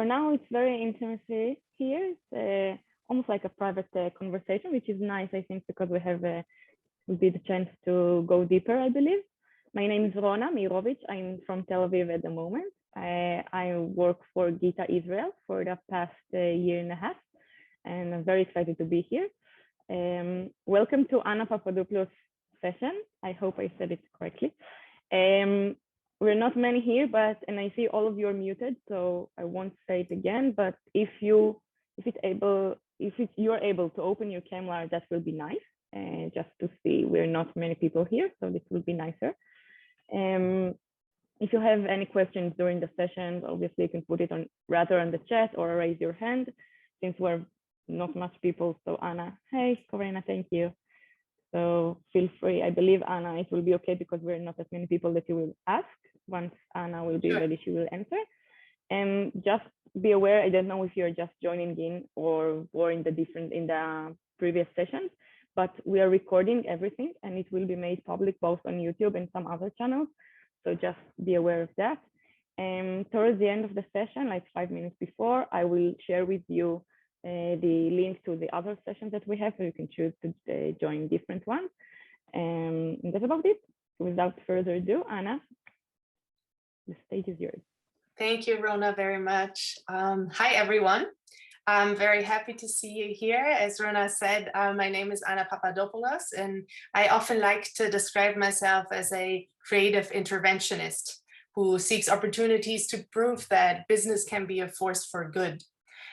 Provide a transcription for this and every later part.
now it's very intimacy here. It's almost like a private conversation, which is nice, I think, because we have will be the chance to go deeper, I believe. My name is Rona Mirovic. I'm from Tel Aviv at the moment. I work for Gita Israel for the past year and a half, and I'm very excited to be here. Welcome to Anna Papadopoulos session. I hope I said it correctly. We're not many here, and I see all of you are muted, so I won't say it again. But if you're able to open your camera, that will be nice. Just to see, we're not many people here, so this will be nicer. If you have any questions during the session, obviously you can put it on the chat or raise your hand, since we're not much people. So Anna, hey, Corina, thank you. So feel free. I believe, Anna, it will be okay because we're not as many people that you will ask. Once Anna will be ready, she will answer. And just be aware, I don't know if you're just joining in or in the previous sessions, but we are recording everything and it will be made public both on YouTube and some other channels. So just be aware of that. And towards the end of the session, like 5 minutes before, I will share with you the link to the other sessions that we have, so you can choose to join different ones. And that's about it. Without further ado, Anna, the stage is yours. Thank you, Rona, very much. Hi, everyone. I'm very happy to see you here. As Rona said, my name is Anna Papadopoulos, and I often like to describe myself as a creative interventionist who seeks opportunities to prove that business can be a force for good.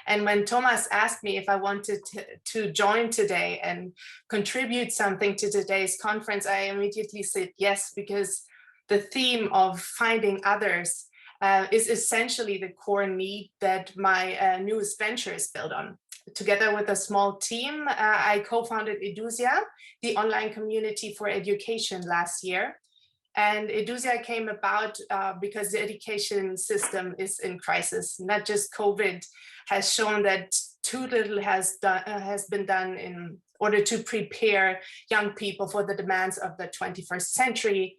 And when Thomas asked me if I wanted to join today and contribute something to today's conference, I immediately said yes, because the theme of finding others is essentially the core need that my newest venture is built on. Together with a small team, I co-founded Edusia, the online community for education, last year. And Edusia came about because the education system is in crisis. Not just COVID has shown that too little has been done in order to prepare young people for the demands of the 21st century.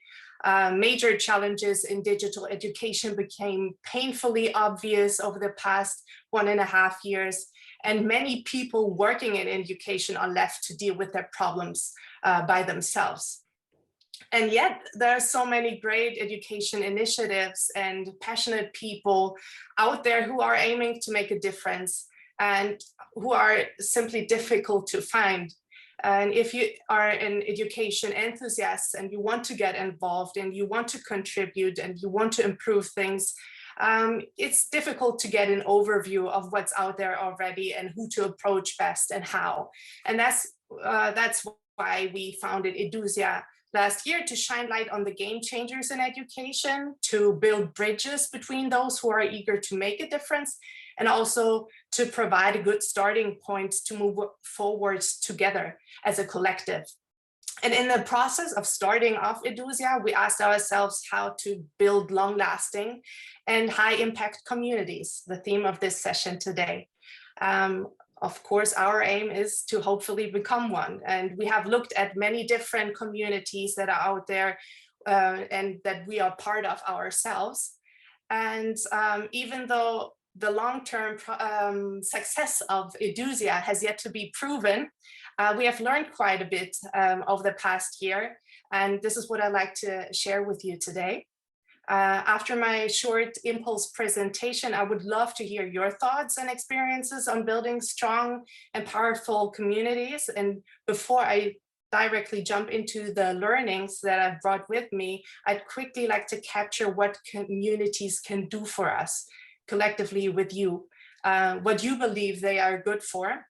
Major challenges in digital education became painfully obvious over the past 1.5 years, and many people working in education are left to deal with their problems by themselves. And yet there are so many great education initiatives and passionate people out there who are aiming to make a difference and who are simply difficult to find. And if you are an education enthusiast and you want to get involved and you want to contribute and you want to improve things, it's difficult to get an overview of what's out there already and who to approach best and how. And that's why we founded Edusia last year, to shine light on the game changers in education, to build bridges between those who are eager to make a difference, and also to provide a good starting point to move forward together as a collective. And in the process of starting off Edusia, we asked ourselves how to build long-lasting and high-impact communities, the theme of this session today. Of course, our aim is to hopefully become one. And we have looked at many different communities that are out there and that we are part of ourselves. And even though the long-term success of Edusia has yet to be proven, we have learned quite a bit over the past year. And this is what I'd like to share with you today. After my short impulse presentation, I would love to hear your thoughts and experiences on building strong and powerful communities. And before I directly jump into the learnings that I've brought with me, I'd quickly like to capture what communities can do for us collectively with you, what you believe they are good for.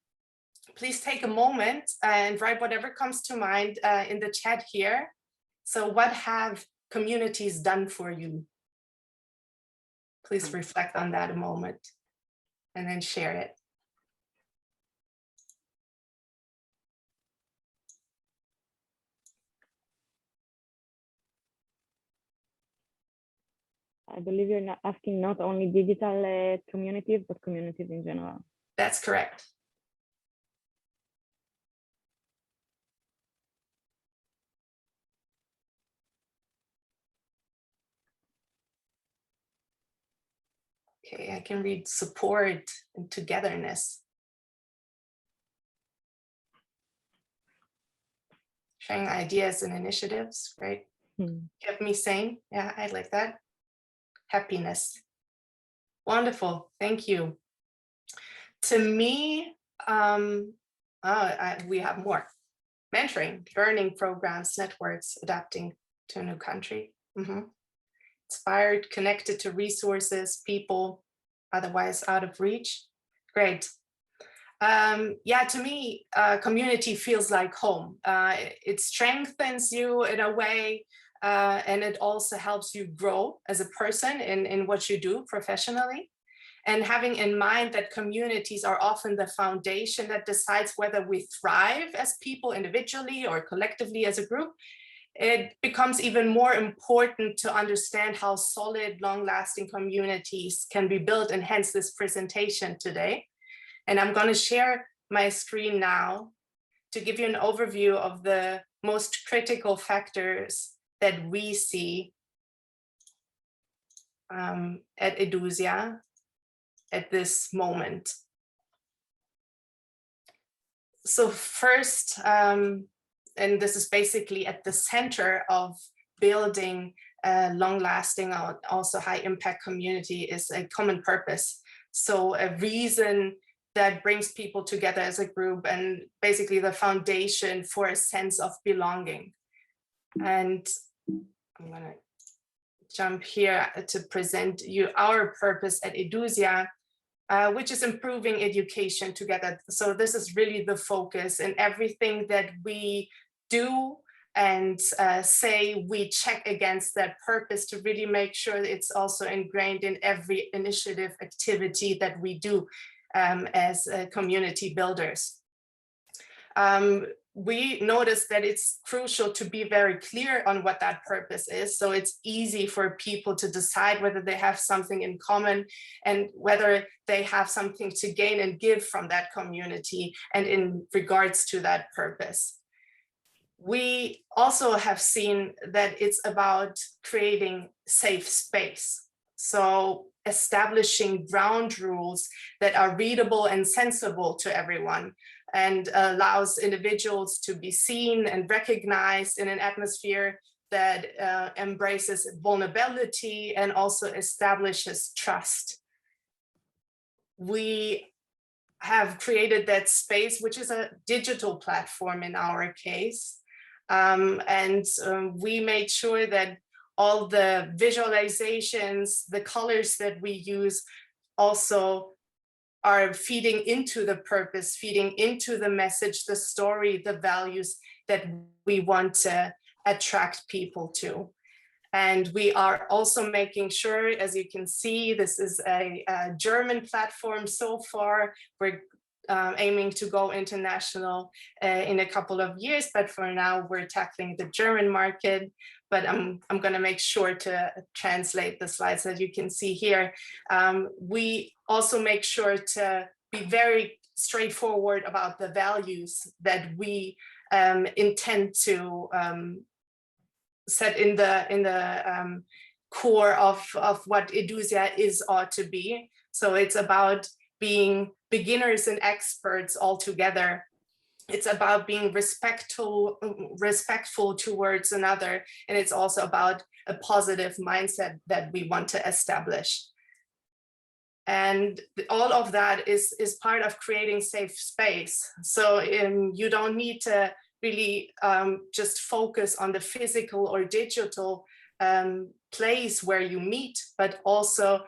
Please take a moment and write whatever comes to mind in the chat here. So what have communities done for you? Please reflect on that a moment and then share it. I believe you're not asking not only digital communities, but communities in general. That's correct. Okay, I can read support and togetherness. Sharing ideas and initiatives, right? Kept me sane. Yeah, I like that. Happiness. Wonderful, thank you. To me, we have more. Mentoring, learning programs, networks, adapting to a new country. Inspired, connected to resources, people, otherwise out of reach. Great. Yeah, to me, community feels like home. It strengthens you in a way, and it also helps you grow as a person in what you do professionally. And having in mind that communities are often the foundation that decides whether we thrive as people individually or collectively as a group, it becomes even more important to understand how solid, long-lasting communities can be built, and hence this presentation today. And I'm going to share my screen now to give you an overview of the most critical factors that we see at Edusia at this moment. So first, and this is basically at the center of building a long-lasting, also high-impact community, is a common purpose. So a reason that brings people together as a group, and basically the foundation for a sense of belonging. And I'm gonna jump here to present you our purpose at Edusia, which is improving education together. So this is really the focus, in everything that we do and say, we check against that purpose to really make sure that it's also ingrained in every initiative activity that we do as community builders. We noticed that it's crucial to be very clear on what that purpose is, so it's easy for people to decide whether they have something in common and whether they have something to gain and give from that community and in regards to that purpose. We also have seen that it's about creating safe space. So establishing ground rules that are readable and sensible to everyone, and allows individuals to be seen and recognized in an atmosphere that embraces vulnerability and also establishes trust. We have created that space, which is a digital platform in our case. We made sure that all the visualizations, the colors that we use also are feeding into the purpose, feeding into the message, the story, the values that we want to attract people to. And we are also making sure, as you can see, this is a German platform so far. We're aiming to go international in a couple of years, but for now we're tackling the German market. But I'm going to make sure to translate the slides that you can see here. We also make sure to be very straightforward about the values that we intend to set in the core of what Edusia is ought to be. So it's about being beginners and experts all together. It's about being respectful towards another, and it's also about a positive mindset that we want to establish. And all of that is part of creating safe space. So you don't need to really just focus on the physical or digital place where you meet, but also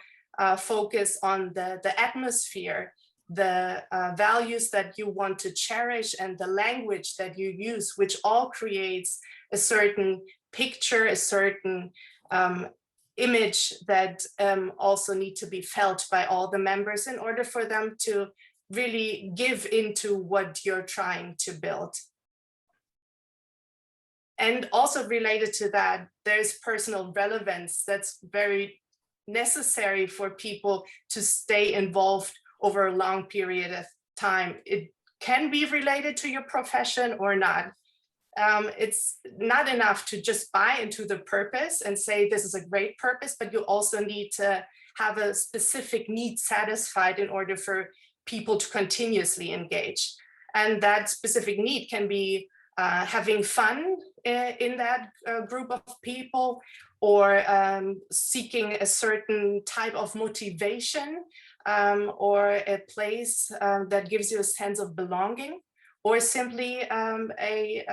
focus on the atmosphere, the values that you want to cherish, and the language that you use, which all creates a certain picture, a certain image that also need to be felt by all the members in order for them to really give into what you're trying to build. And also related to that, there's personal relevance that's very necessary for people to stay involved over a long period of time. It can be related to your profession or not. It's not enough to just buy into the purpose and say this is a great purpose, but you also need to have a specific need satisfied in order for people to continuously engage. And that specific need can be having fun in that group of people, or seeking a certain type of motivation, or a place that gives you a sense of belonging, or simply a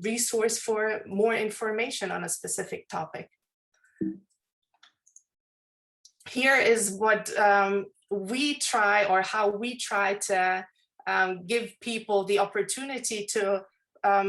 resource for more information on a specific topic. Here is what we try, or how we try to give people the opportunity to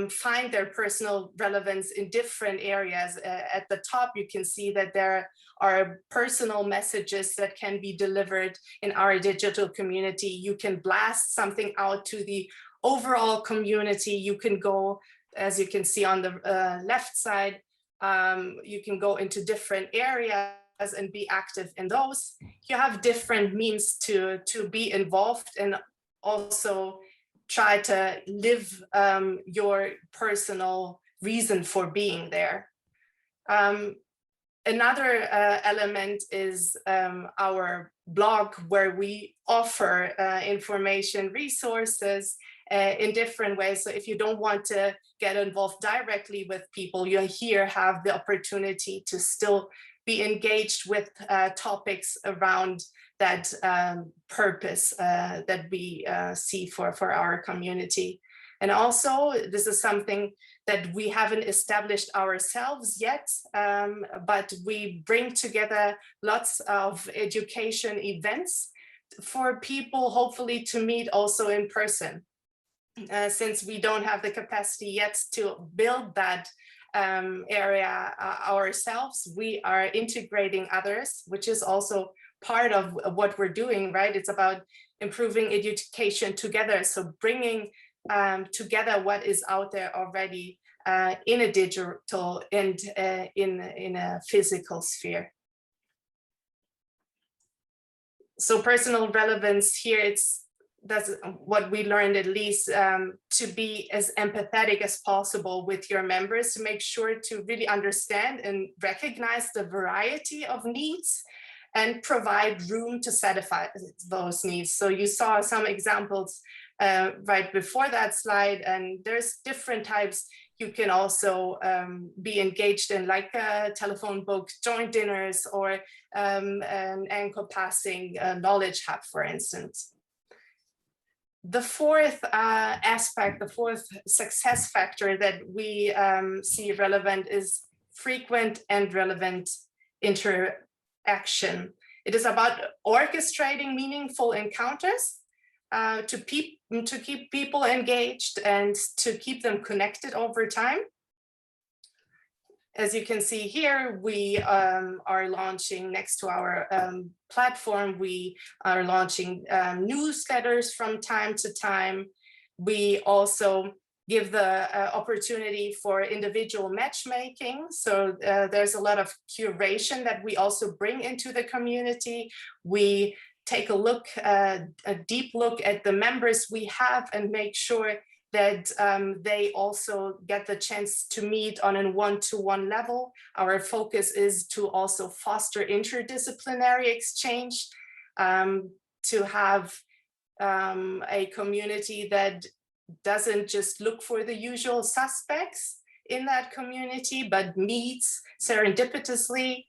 find their personal relevance in different areas. At the top, you can see that there are personal messages that can be delivered in our digital community. You can blast something out to the overall community. You can go, as you can see on the left side, you can go into different areas and be active in those. You have different means to be involved, and also try to live your personal reason for being there. Another element is our blog, where we offer information resources in different ways. So if you don't want to get involved directly with people, you here have the opportunity to still be engaged with topics around that purpose that we see for our community. And also, this is something that we haven't established ourselves yet, but we bring together lots of education events for people, hopefully, to meet also in person. Since we don't have the capacity yet to build that area ourselves, we are integrating others, which is also part of what we're doing, right? It's about improving education together. So bringing together what is out there already in a digital and in a physical sphere. So personal relevance here, that's what we learned, at least, to be as empathetic as possible with your members, to make sure to really understand and recognize the variety of needs and provide room to satisfy those needs. So you saw some examples right before that slide, and there's different types you can also be engaged in, like a telephone book, joint dinners, or an encompassing knowledge hub, for instance. The fourth aspect, the fourth success factor that we see relevant is frequent and relevant interaction. It is about orchestrating meaningful encounters to keep people engaged and to keep them connected over time. As you can see here, we are launching, next to our platform, we are launching newsletters from time to time. We also give the opportunity for individual matchmaking. So there's a lot of curation that we also bring into the community. We take a look, a deep look at the members we have, and make sure that they also get the chance to meet on a one-to-one level. Our focus is to also foster interdisciplinary exchange, to have a community that doesn't just look for the usual suspects in that community, but meets serendipitously.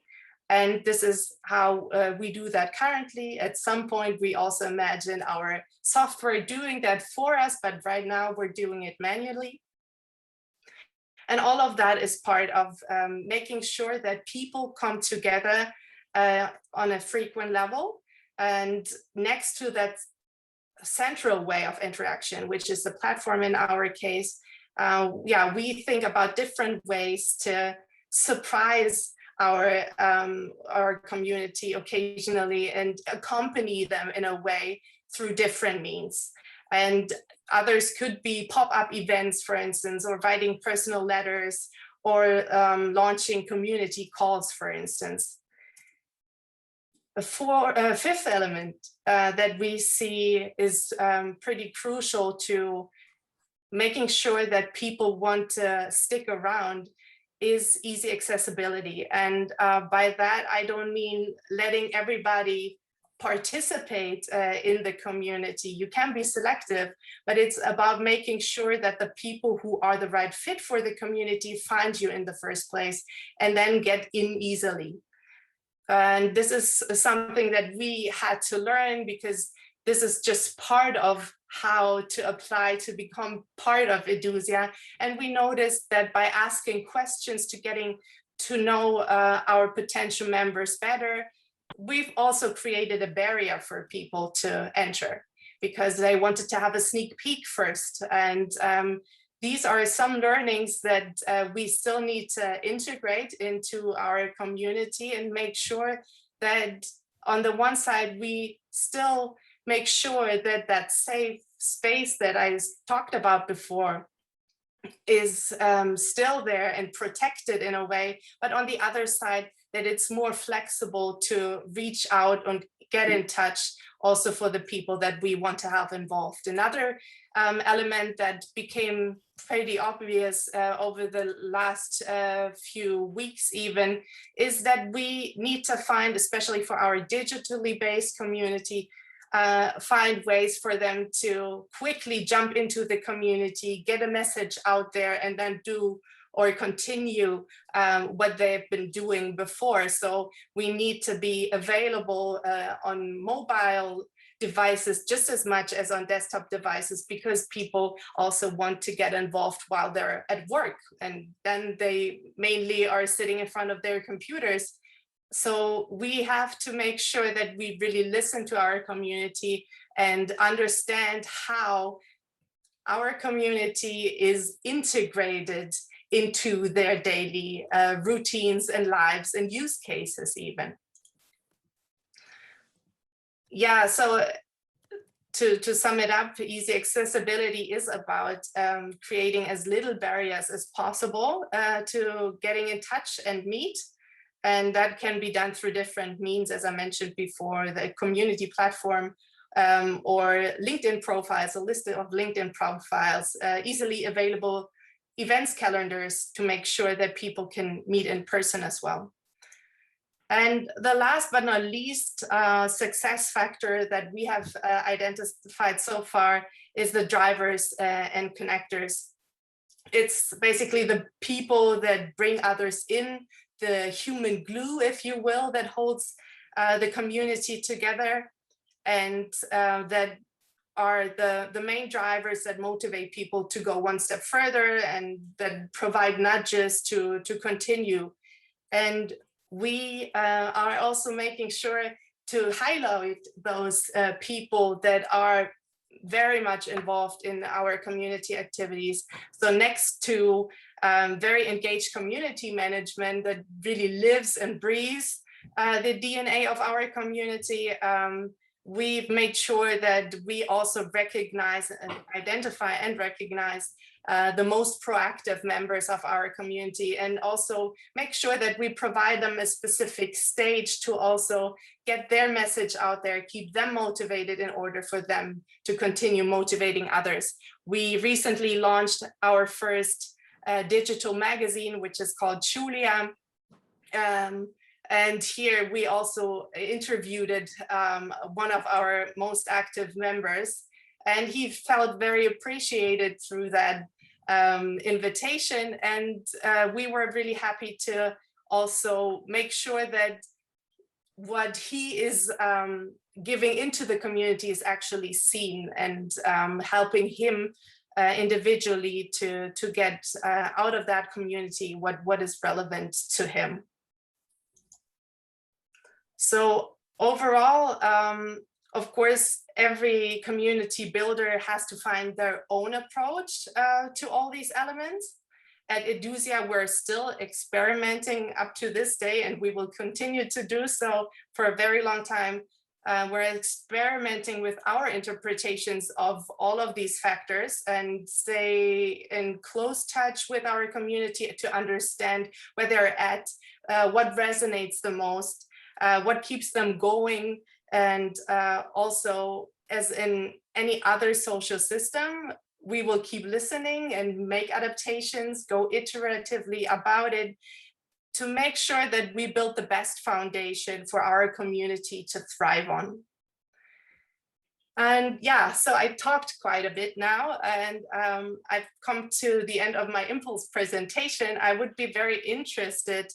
And this is how we do that currently. At some point, we also imagine our software doing that for us, but right now we're doing it manually. And all of that is part of making sure that people come together on a frequent level. And next to that central way of interaction, which is the platform in our case, we think about different ways to surprise our community occasionally and accompany them in a way through different means. And others could be pop-up events, for instance, or writing personal letters, or launching community calls, for instance. A fifth element that we see is pretty crucial to making sure that people want to stick around is easy accessibility. And by that, I don't mean letting everybody participate in the community. You can be selective, but it's about making sure that the people who are the right fit for the community find you in the first place and then get in easily. And this is something that we had to learn, because this is just part of how to apply to become part of Edusia. And we noticed that by asking questions to getting to know our potential members better, we've also created a barrier for people to enter, because they wanted to have a sneak peek first. And these are some learnings that we still need to integrate into our community and make sure that on the one side, we still make sure that that safe space that I talked about before is still there and protected in a way, but on the other side, that it's more flexible to reach out and get in touch also for the people that we want to have involved. Another element that became pretty obvious over the last few weeks even, is that we need to find, especially for our digitally based community, find ways for them to quickly jump into the community, get a message out there, and then do or continue what they've been doing before. So we need to be available on mobile devices just as much as on desktop devices, because people also want to get involved while they're at work, and then they mainly are sitting in front of their computers. So we have to make sure that we really listen to our community and understand how our community is integrated into their daily routines and lives and use cases even. Yeah, so to sum it up, easy accessibility is about creating as little barriers as possible to getting in touch and meet. And that can be done through different means, as I mentioned before, the community platform or LinkedIn profiles, a list of LinkedIn profiles, easily available events calendars to make sure that people can meet in person as well. And the last but not least success factor that we have identified so far is the drivers and connectors. It's basically the people that bring others in, the human glue, if you will, that holds the community together, and that are the main drivers that motivate people to go one step further and that provide nudges to continue. And we are also making sure to highlight those people that are very much involved in our community activities. So next to very engaged community management that really lives and breathes the DNA of our community, we've made sure that we also recognize and identify and recognize the most proactive members of our community, and also make sure that we provide them a specific stage to also get their message out there, keep them motivated in order for them to continue motivating others. We recently launched our first digital magazine, which is called Julia. And here we also interviewed one of our most active members, and he felt very appreciated through that invitation. And we were really happy to also make sure that what he is giving into the community is actually seen, and helping him individually to get out of that community what is relevant to him. So overall, of course, every community builder has to find their own approach to all these elements. At Edusia, we're still experimenting up to this day, and we will continue to do so for a very long time. We're experimenting with our interpretations of all of these factors and stay in close touch with our community to understand where they're at, what resonates the most, what keeps them going. And also, as in any other social system, we will keep listening and make adaptations, go iteratively about it to make sure that we build the best foundation for our community to thrive on. And yeah, so I talked quite a bit now, and I've come to the end of my impulse presentation. I would be very interested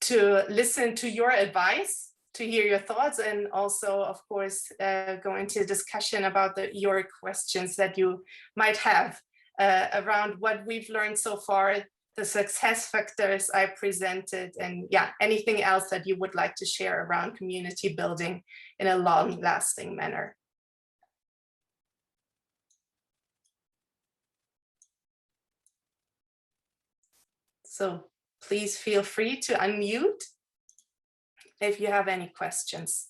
to listen to your advice, to hear your thoughts, and also, of course, go into discussion about your questions that you might have around what we've learned so far, the success factors I presented, and yeah, anything else that you would like to share around community building in a long-lasting manner. So please feel free to unmute if you have any questions.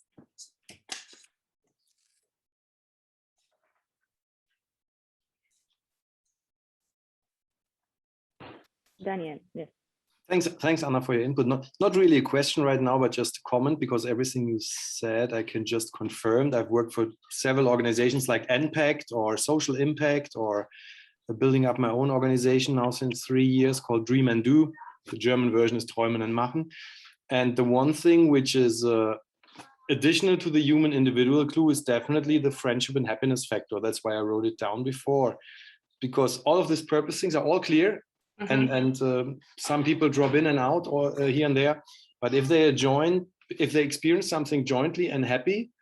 Daniel, yes. Thanks, Anna, for your input. Not really a question right now, but just a comment, because everything you said, I can just confirm. I've worked for several organizations like NPACT or Social Impact, or building up my own organization now since 3 years called Dream and Do. The German version is Träumen und Machen. And the one thing which is additional to the human individual clue is definitely the friendship and happiness factor. That's why I wrote it down before, because all of these purpose things are all clear. Mm-hmm. And some people drop in and out or here and there, but if they experience something jointly and happy,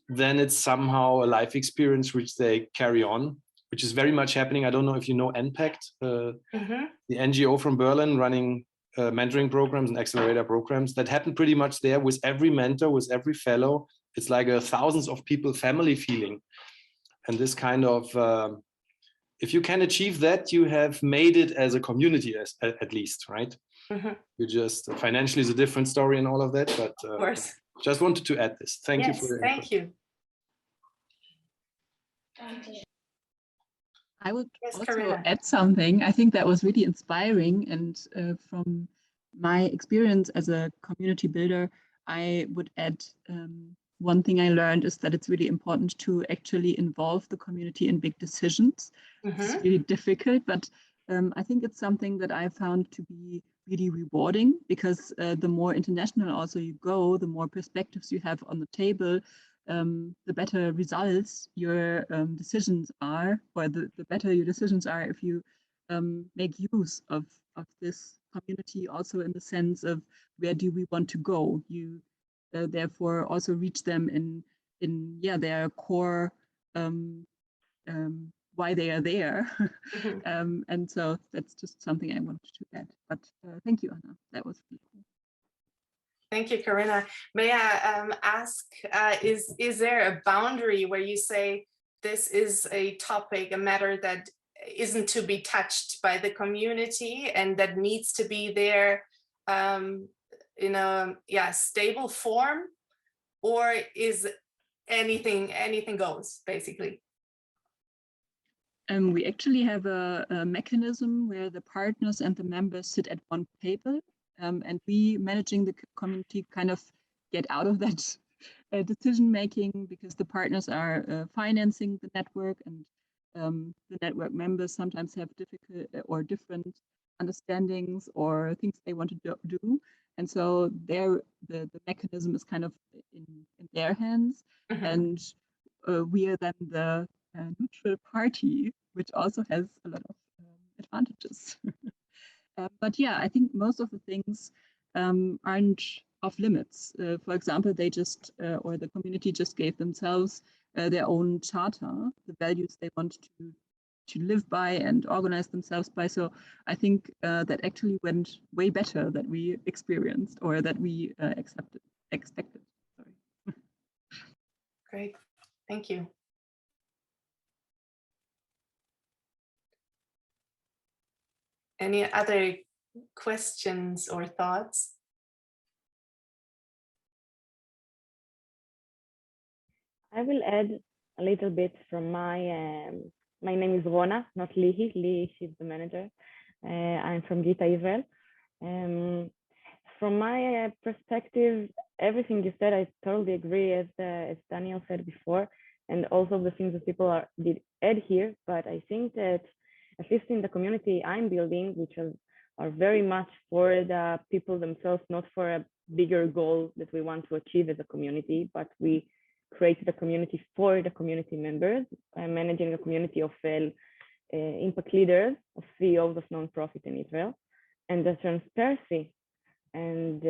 then it's somehow a life experience which they carry on, which is very much happening. I don't know if you know NPACT, mm-hmm. the NGO from Berlin running mentoring programs and accelerator programs. That happen pretty much there with every mentor, with every fellow. It's like a thousands of people family feeling. And this kind of, if you can achieve that, you have made it as a community, at least, right? Mm-hmm. You just, financially is a different story and all of that, but of course. Just wanted to add this. Thank you for your input. Thank you. I would also add something. I think that was really inspiring, and from my experience as a community builder, I would add one thing I learned is that it's really important to actually involve the community in big decisions. Mm-hmm. It's really difficult, but I think it's something that I found to be really rewarding, because the more international also you go, the more perspectives you have on the table, the better results your decisions are, or the better your decisions are if you make use of this community, also in the sense of where do we want to go. You therefore also reach them in their core, why they are there. Mm-hmm. And so that's just something I wanted to add. But thank you, Anna. That was really cool. Thank you, Karina. May I ask, is there a boundary where you say this is a topic, a matter that isn't to be touched by the community and that needs to be there in a stable form, or is anything goes, basically? We actually have a mechanism where the partners and the members sit at one table. And we, managing the community, kind of get out of that decision making, because the partners are financing the network, and the network members sometimes have difficult or different understandings or things they want to do. And so the mechanism is kind of in their hands. Mm-hmm. And we are then the neutral party, which also has a lot of advantages. But yeah, I think most of the things aren't off limits. For example, they just, or the community just gave themselves their own charter, the values they want to live by and organize themselves by. So I think that actually went way better than we experienced, or that we expected. Sorry. Great, thank you. Any other questions or thoughts? I will add a little bit from my name is Rona, not Lihi. Lihi, she's the manager. I'm from Gita, Israel. From my perspective, everything you said, I totally agree, as Daniel said before. and also the things that people did add here. But I think that at least in the community I'm building, which are very much for the people themselves, not for a bigger goal that we want to achieve as a community, but we create the community for the community members. I'm managing a community of impact leaders, of CEOs of nonprofit in Israel, and the transparency and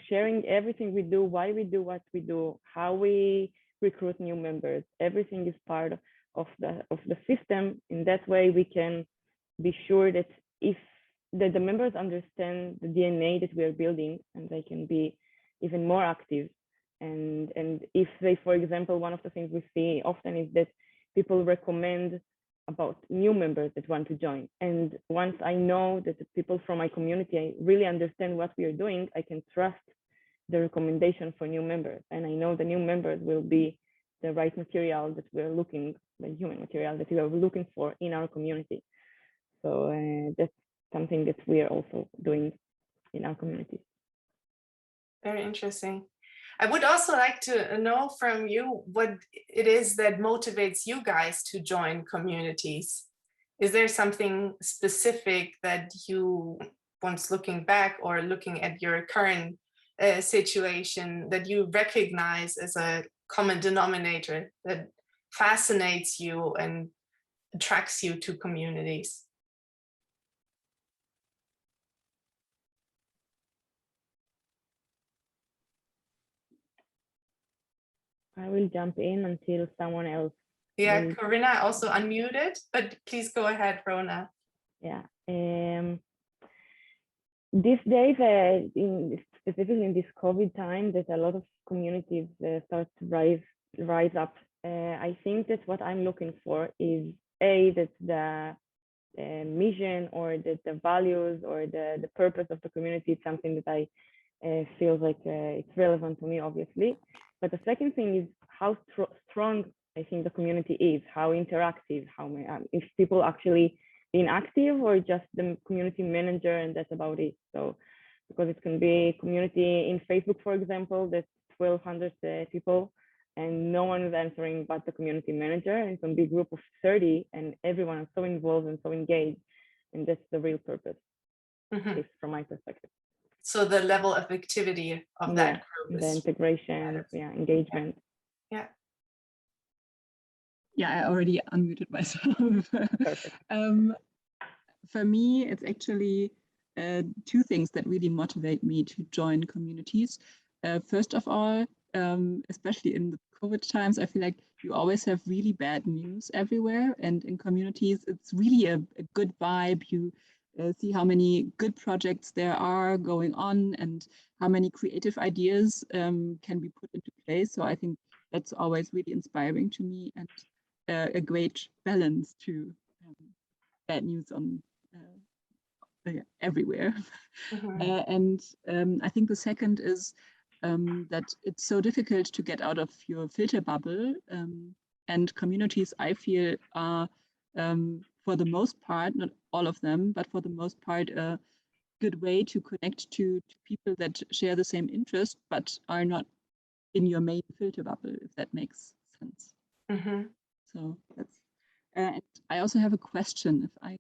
sharing everything we do, why we do what we do, how we recruit new members. Everything is part of the system. In that way, we can be sure that the members understand the DNA that we are building, and they can be even more active. And if they, for example, one of the things we see often is that people recommend about new members that want to join. And once I know that the people from my community really understand what we are doing, I can trust the recommendation for new members. And I know the new members will be the right material that we're looking, the human material that we are looking for in our community. So that's something that we are also doing in our community. Very interesting. I would also like to know from you what it is that motivates you guys to join communities. Is there something specific that you, once looking back or looking at your current situation, that you recognize as a common denominator that fascinates you and attracts you to communities? I will jump in until someone else. Yeah, Corinna also unmuted, but please go ahead, Rona. Yeah. These days, specifically in this COVID time, that a lot of communities start to rise up. I think that what I'm looking for is that the mission or that the values or the purpose of the community is something that I feel like it's relevant to me, obviously. But the second thing is how strong I think the community is, how interactive, if people actually being active or just the community manager and that's about it. So because it can be community in Facebook, for example, that's 1,200 people and no one is answering but the community manager, and it can be a group of 30 and everyone is so involved and so engaged, and that's the real purpose, at least from my perspective. So the level of activity of that group, the integration, engagement. Yeah, I already unmuted myself. For me, it's actually two things that really motivate me to join communities. First of all, especially in the COVID times, I feel like you always have really bad news everywhere. And in communities, it's really a good vibe. You see how many good projects there are going on and how many creative ideas can be put into place. So I think that's always really inspiring to me and a great balance to bad news on everywhere. And I think the second is that it's so difficult to get out of your filter bubble, and communities, I feel, are for the most part, not all of them, but for the most part, a good way to connect to people that share the same interest, but are not in your main filter bubble, if that makes sense. So that's, and I also have a question, if I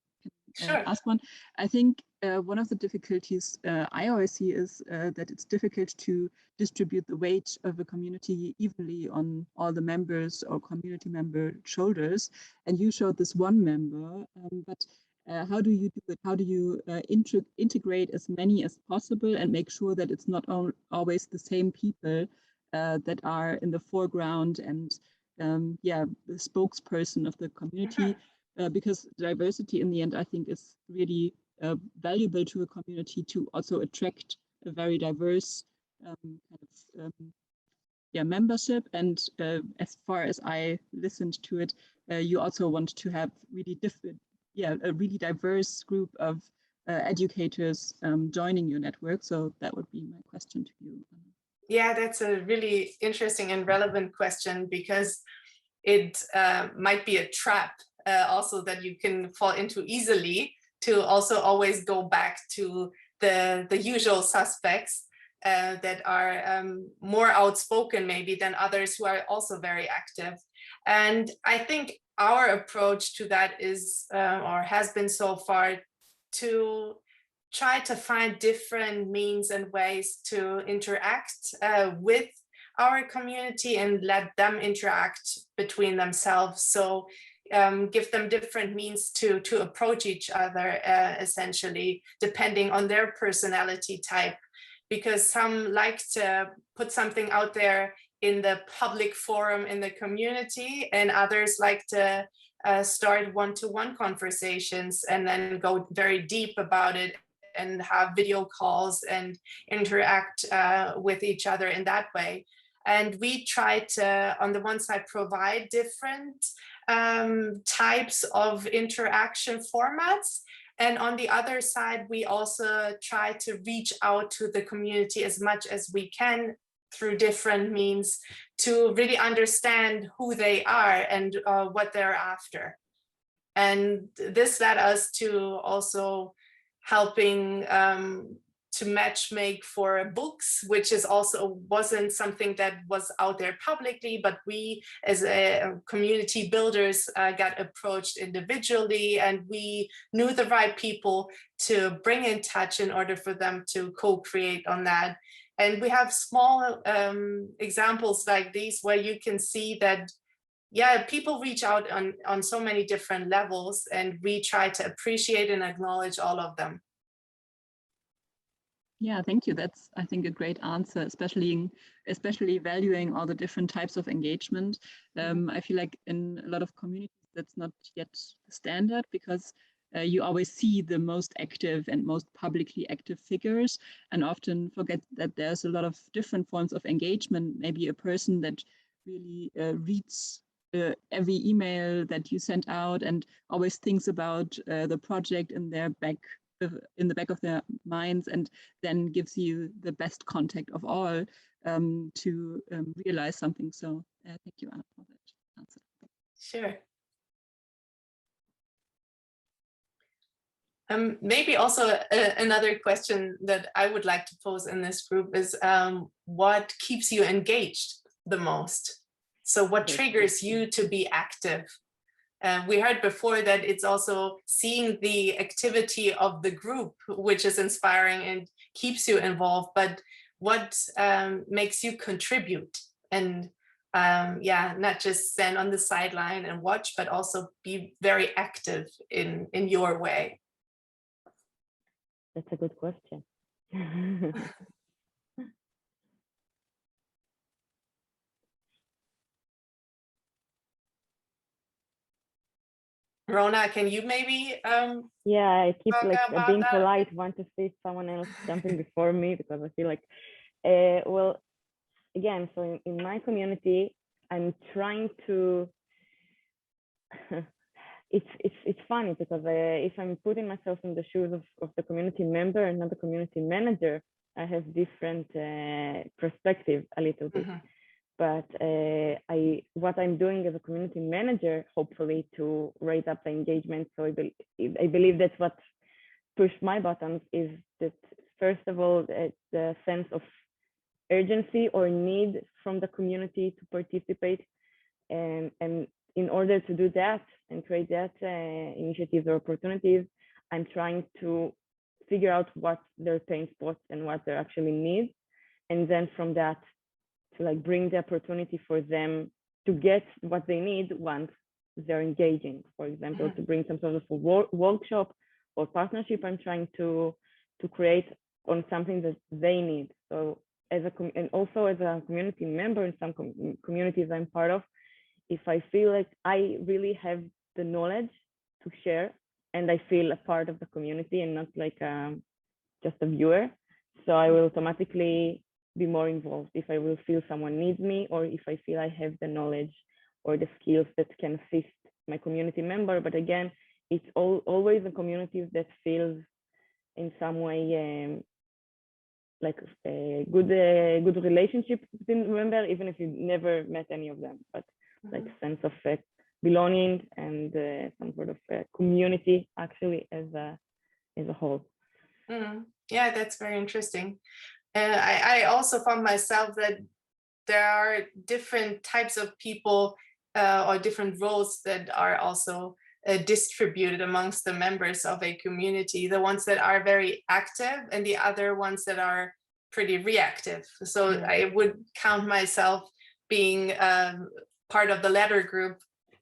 can ask one. I think one of the difficulties I always see is that it's difficult to distribute the weight of a community evenly on all the members or community member shoulders. And you showed this one member, but how do you do it? How do you integrate as many as possible and make sure that it's not always the same people that are in the foreground and the spokesperson of the community? Because diversity in the end, I think, is really valuable to a community to also attract a very diverse membership. And as far as I listened to it, you also want to have really a really diverse group of educators joining your network. So that would be my question to you. Yeah, that's a really interesting and relevant question, because it might be a trap also that you can fall into easily, to also always go back to the usual suspects that are more outspoken maybe than others who are also very active. And I think our approach to that is, or has been so far, to try to find different means and ways to interact with our community and let them interact between themselves. So give them different means to approach each other, essentially, depending on their personality type. Because some like to put something out there in the public forum in the community, and others like to start one-to-one conversations and then go very deep about it and have video calls and interact with each other in that way. And we try to, on the one side, provide different types of interaction formats. And on the other side, we also try to reach out to the community as much as we can through different means to really understand who they are and what they're after. And this led us to also helping to matchmake for books, which is also wasn't something that was out there publicly, but we as a community builders got approached individually, and we knew the right people to bring in touch in order for them to co-create on that. And we have small examples like these where you can see that, yeah, people reach out on so many different levels, and we try to appreciate and acknowledge all of them. Yeah, thank you. That's, I think, a great answer, especially valuing all the different types of engagement. I feel like in a lot of communities, that's not yet standard, because you always see the most active and most publicly active figures, and often forget that there's a lot of different forms of engagement. Maybe a person that really reads every email that you send out and always thinks about the project in the back of their minds, and then gives you the best contact of all to realize something. So thank you, Anna, for that answer. Sure. Maybe also another question that I would like to pose in this group is what keeps you engaged the most? So what triggers you to be active? We heard before that it's also seeing the activity of the group, which is inspiring and keeps you involved, but what makes you contribute? And yeah, not just stand on the sideline and watch, but also be very active in your way. That's a good question. Rona, can you maybe yeah, I keep like being that? polite, want to see someone else jumping before me, because I feel like well, again, so in my community, I'm trying to it's funny, because if I'm putting myself in the shoes of the community member and not the community manager, I have different perspective a little bit. But what I'm doing as a community manager, hopefully, to raise up the engagement. So I believe that's what pushed my buttons, is that, first of all, the sense of urgency or need from the community to participate, and in order to do that and create that initiatives or opportunities, I'm trying to figure out what their pain spots and what they actually need, and then from that to like bring the opportunity for them to get what they need once they're engaging. For example, to bring some sort of a workshop or partnership I'm trying to create on something that they need. So and also as a community member in some communities I'm part of, if I feel like I really have the knowledge to share, and I feel a part of the community and not like just a viewer, so I will automatically be more involved if I will feel someone needs me, or if I feel I have the knowledge or the skills that can assist my community member. But again, it's always a community that feels in some way like a good relationship between member, even if you never met any of them, but like a sense of belonging and some sort of community actually as a whole. Yeah, that's very interesting. I also found myself that there are different types of people or different roles that are also distributed amongst the members of a community, the ones that are very active and the other ones that are pretty reactive. So I would count myself being part of the latter group.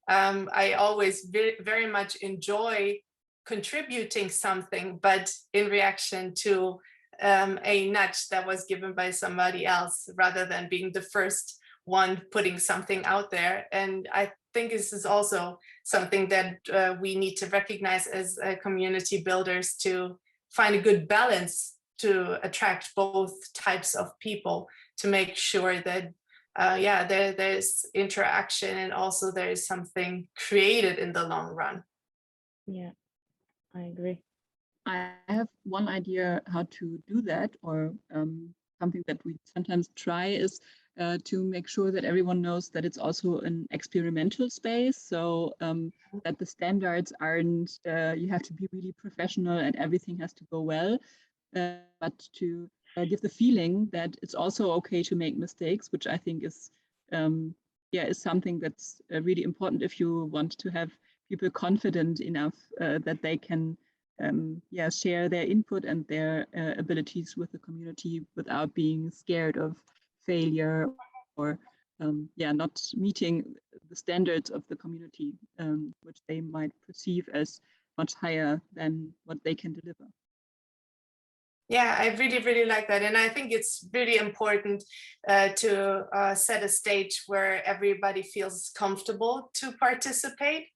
I always very much enjoy contributing something, but in reaction to a nudge that was given by somebody else, rather than being the first one putting something out there. And I think this is also something that we need to recognize as community builders, to find a good balance to attract both types of people, to make sure that there's interaction and also there is something created in the long run. Yeah, I agree. I have one idea how to do that, or something that we sometimes try is to make sure that everyone knows that it's also an experimental space, so that the standards aren't, you have to be really professional and everything has to go well, but to give the feeling that it's also okay to make mistakes, which I think is is something that's really important if you want to have people confident enough that they can share their input and their abilities with the community without being scared of failure or not meeting the standards of the community, which they might perceive as much higher than what they can deliver. Yeah, I really, really like that. And I think it's really important to set a stage where everybody feels comfortable to participate.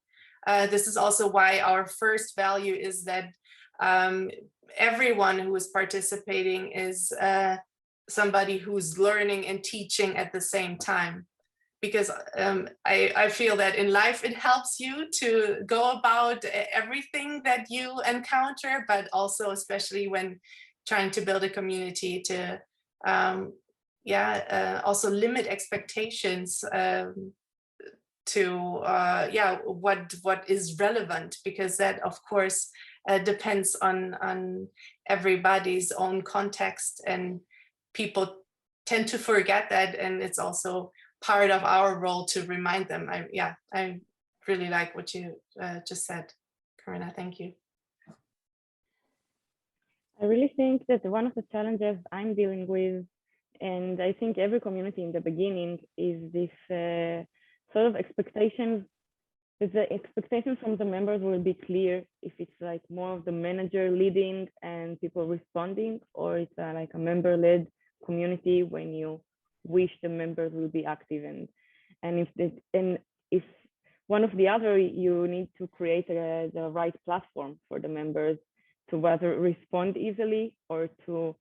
This is also why our first value is that everyone who is participating is somebody who's learning and teaching at the same time. Because I feel that in life, it helps you to go about everything that you encounter, but also especially when trying to build a community, to also limit expectations to what is relevant, because that of course depends on everybody's own context, and people tend to forget that, and it's also part of our role to remind them. I really like what you just said, Corinna. Thank you. I really think that one of the challenges I'm dealing with, and I think every community in the beginning, is this sort of expectations. That the expectations from the members will be clear if it's like more of the manager leading and people responding, or it's like a member-led community when you wish the members will be active, and if one of the other, you need to create the right platform for the members to whether respond easily or to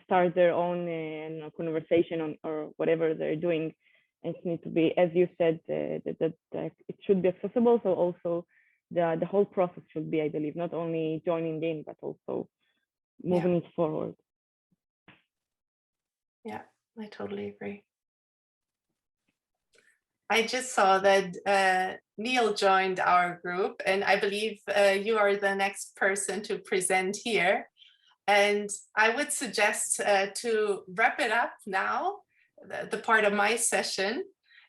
start their own conversation on or whatever they're doing. It needs to be, as you said, that it should be accessible. So also the whole process should be, I believe, not only joining in, but also moving it forward. Yeah, I totally agree. I just saw that Neil joined our group, and I believe you are the next person to present here. And I would suggest to wrap it up now, the part of my session,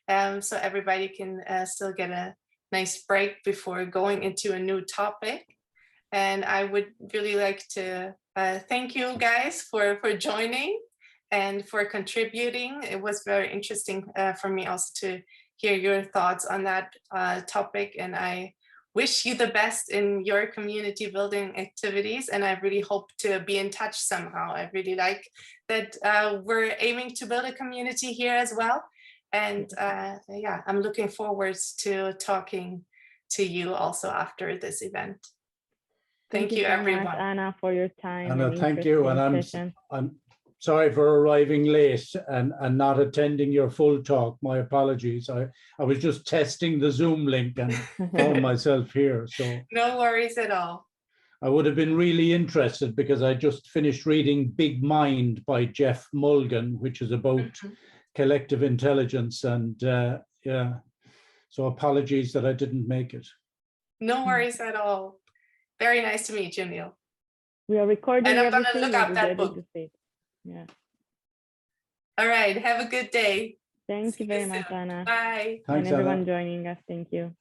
so everybody can still get a nice break before going into a new topic. And I would really like to thank you guys for joining and for contributing. It was very interesting for me also to hear your thoughts on that topic. And I wish you the best in your community building activities. And I really hope to be in touch somehow. I really like that we're aiming to build a community here as well. And I'm looking forward to talking to you also after this event. Thank you, everyone. Much, Anna, for your time. Anna, thank you. And I'm sorry for arriving late and not attending your full talk. My apologies. I was just testing the Zoom link and found myself here. So no worries at all. I would have been really interested because I just finished reading Big Mind by Jeff Mulgan, which is about collective intelligence. And so apologies that I didn't make it. No worries at all. Very nice to meet you, Neil. We are recording and I'm everything. Gonna look up that book. Yeah. All right. Have a good day. Thank See you very soon. much, Anna. Bye. Thanks, and everyone Anna. joining us. Thank you.